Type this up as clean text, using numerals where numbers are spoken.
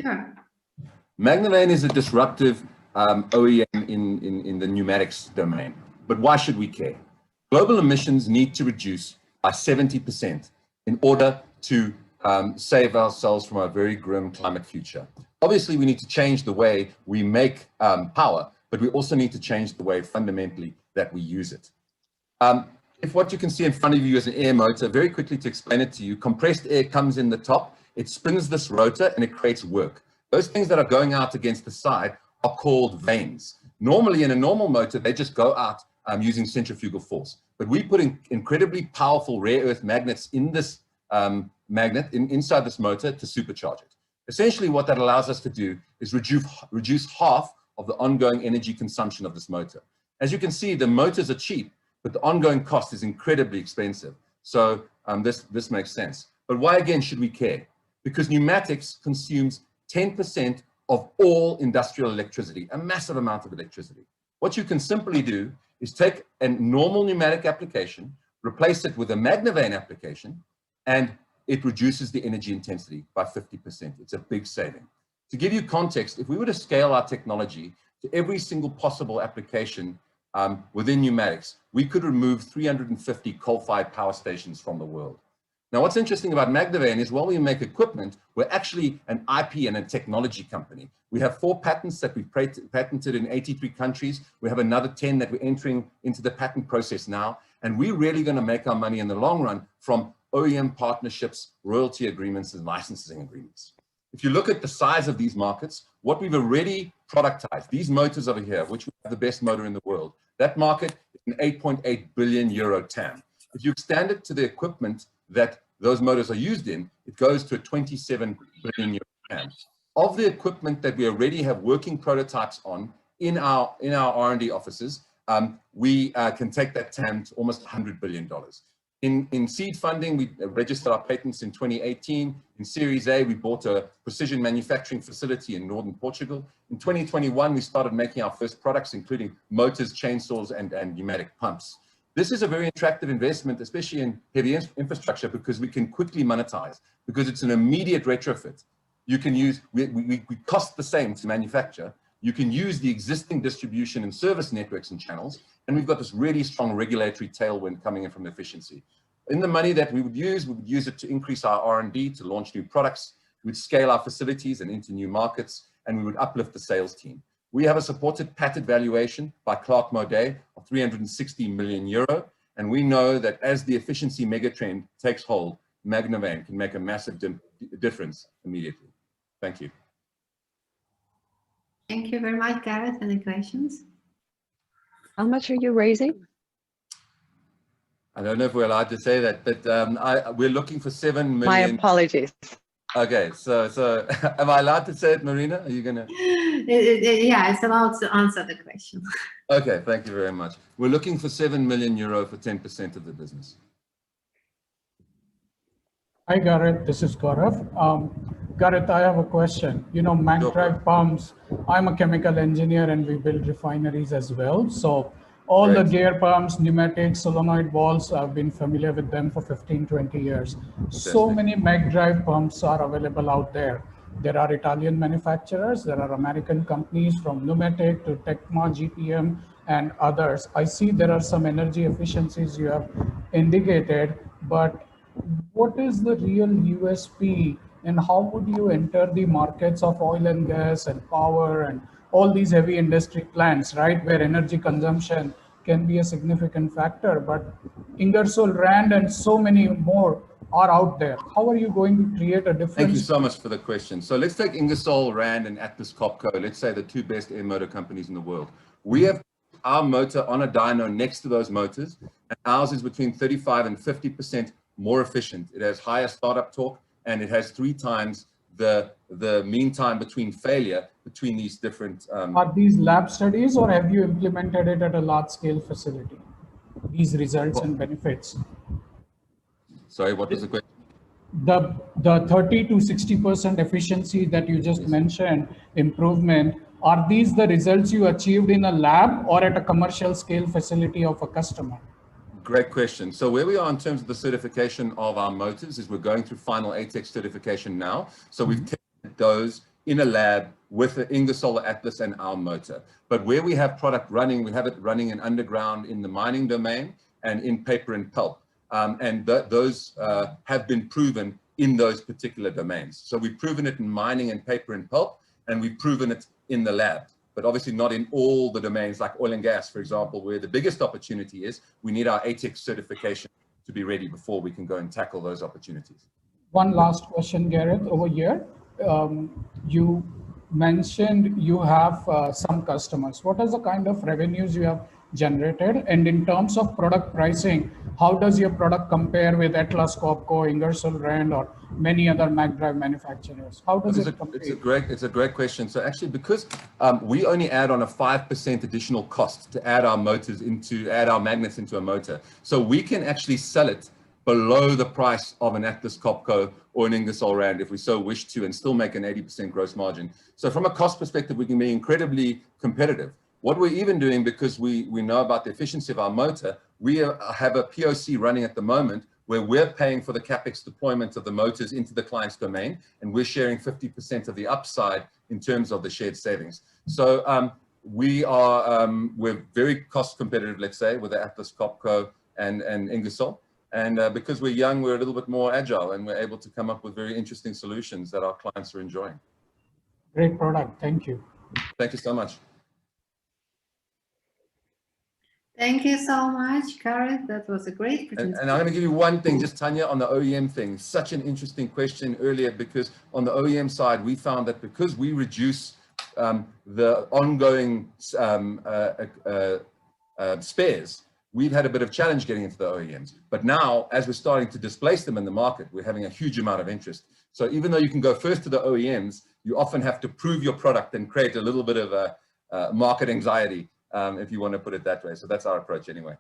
Sure. Magnevane is a disruptive OEM in the pneumatics domain, but why should we care? Global emissions need to reduce by 70% in order to save ourselves from a very grim climate future. Obviously, we need to change the way we make power, but we also need to change the way fundamentally that we use it. If what you can see in front of you is an air motor, very quickly to explain it to you, compressed air comes in the top, it spins this rotor and it creates work. Those things that are going out against the side are called vanes. Normally in a normal motor, they just go out using centrifugal force. But we put in incredibly powerful rare earth magnets in this inside this motor to supercharge it. Essentially what that allows us to do is reduce half of the ongoing energy consumption of this motor. As you can see, the motors are cheap, but the ongoing cost is incredibly expensive. So this makes sense. But why again should we care? Because pneumatics consumes 10% of all industrial electricity, a massive amount of electricity. What you can simply do is take a normal pneumatic application, replace it with a Magnevane application, and it reduces the energy intensity by 50%. It's a big saving. To give you context, if we were to scale our technology to every single possible application within pneumatics, we could remove 350 coal-fired power stations from the world. Now, what's interesting about Magnevane is while we make equipment, we're actually an IP and a technology company. We have 4 patents that we've patented in 83 countries. We have another 10 that we're entering into the patent process now. And we're really going to make our money in the long run from OEM partnerships, royalty agreements, and licensing agreements. If you look at the size of these markets, what we've already productized, these motors over here, which we have the best motor in the world, that market is an 8.8 billion euro TAM. If you extend it to the equipment that those motors are used in, it goes to a 27 billion euro TAM. Of the equipment that we already have working prototypes on in our R&D offices, we can take that TAM to almost $100 billion. In seed funding, we registered our patents in 2018. In Series A, we bought a precision manufacturing facility in northern Portugal. In 2021, we started making our first products, including motors, chainsaws, and pneumatic pumps. This is a very attractive investment, especially in heavy infrastructure, because we can quickly monetize, because it's an immediate retrofit. You can use, we cost the same to manufacture. You can use the existing distribution and service networks and channels, and we've got this really strong regulatory tailwind coming in from efficiency. In the money that we would use it to increase our R&D, to launch new products. We'd scale our facilities and into new markets, and we would uplift the sales team. We have a supported patent valuation by Clark Monet of 360 million euro, and we know that as the efficiency megatrend takes hold, Magnevane can make a massive difference immediately. Thank you. Thank you very much, Gareth. Any questions? How much are you raising? I don't know if we're allowed to say that, but we're looking for 7 million. My apologies. Okay, so am I allowed to say it, Marina? Are you gonna? Yeah, it's allowed to answer the question. Okay, thank you very much. We're looking for 7 million euro for 10% of the business. Hi, Gareth. This is Gaurav. Gareth, I have a question. You know, Magnevane pumps. I'm a chemical engineer, and we build refineries as well. So all the gear pumps, pneumatics, solenoid valves, I've been familiar with them for 15, 20 years. So many Magnevane pumps are available out there. There are Italian manufacturers, there are American companies from Pneumatic to Tecma, GPM, and others. I see there are some energy efficiencies you have indicated, but what is the real USP and how would you enter the markets of oil and gas and power and all these heavy industry plants, right, where energy consumption can be a significant factor, but Ingersoll Rand and so many more are out there. How are you going to create a difference? Thank you so much for the question. So let's take Ingersoll Rand and Atlas Copco, let's say the 2 best air motor companies in the world. We have our motor on a dyno next to those motors, and ours is between 35 and 50% more efficient. It has higher startup torque, and it has 3 times the mean time between failure between these different. Are these lab studies, or have you implemented it at a large scale facility? These results and benefits. Sorry, what was the question? The 30 to 60% efficiency that you just mentioned, improvement, are these the results you achieved in a lab or at a commercial scale facility of a customer? Great question. So where we are in terms of the certification of our motors is we're going through final ATEX certification now. So we've tested validate those in a lab with the Ingersoll Atlas and our motor. But where we have product running, we have it running in underground in the mining domain and in paper and pulp. Those have been proven in those particular domains. So we've proven it in mining and paper and pulp, and we've proven it in the lab, but obviously not in all the domains like oil and gas, for example, where the biggest opportunity is. We need our ATEX certification to be ready before we can go and tackle those opportunities. One last question, Gareth, over here. You mentioned you have some customers. What is the kind of revenues you have generated? And in terms of product pricing, how does your product compare with Atlas Copco, Ingersoll Rand, or many other Magnevane manufacturers? How does it compare? It's a great question. So actually, because we only add on a 5% additional cost to add our magnets into a motor, so we can actually sell it below the price of an Atlas Copco or an Ingersoll Rand if we so wish to, and still make an 80% gross margin. So from a cost perspective, we can be incredibly competitive. What we're even doing, because we know about the efficiency of our motor, we have a POC running at the moment where we're paying for the CapEx deployment of the motors into the client's domain, and we're sharing 50% of the upside in terms of the shared savings. So we're very cost competitive, let's say, with the Atlas Copco and Ingersoll. And because we're young, we're a little bit more agile, and we're able to come up with very interesting solutions that our clients are enjoying. Great product. Thank you. Thank you so much. Thank you so much, Gareth. That was a great presentation. And I'm going to give you one thing, just Tanya, on the OEM thing. Such an interesting question earlier, because on the OEM side, we found that because we reduce the ongoing spares, we've had a bit of challenge getting into the OEMs. But now, as we're starting to displace them in the market, we're having a huge amount of interest. So even though you can go first to the OEMs, you often have to prove your product and create a little bit of a market anxiety, if you want to put it that way. So that's our approach anyway.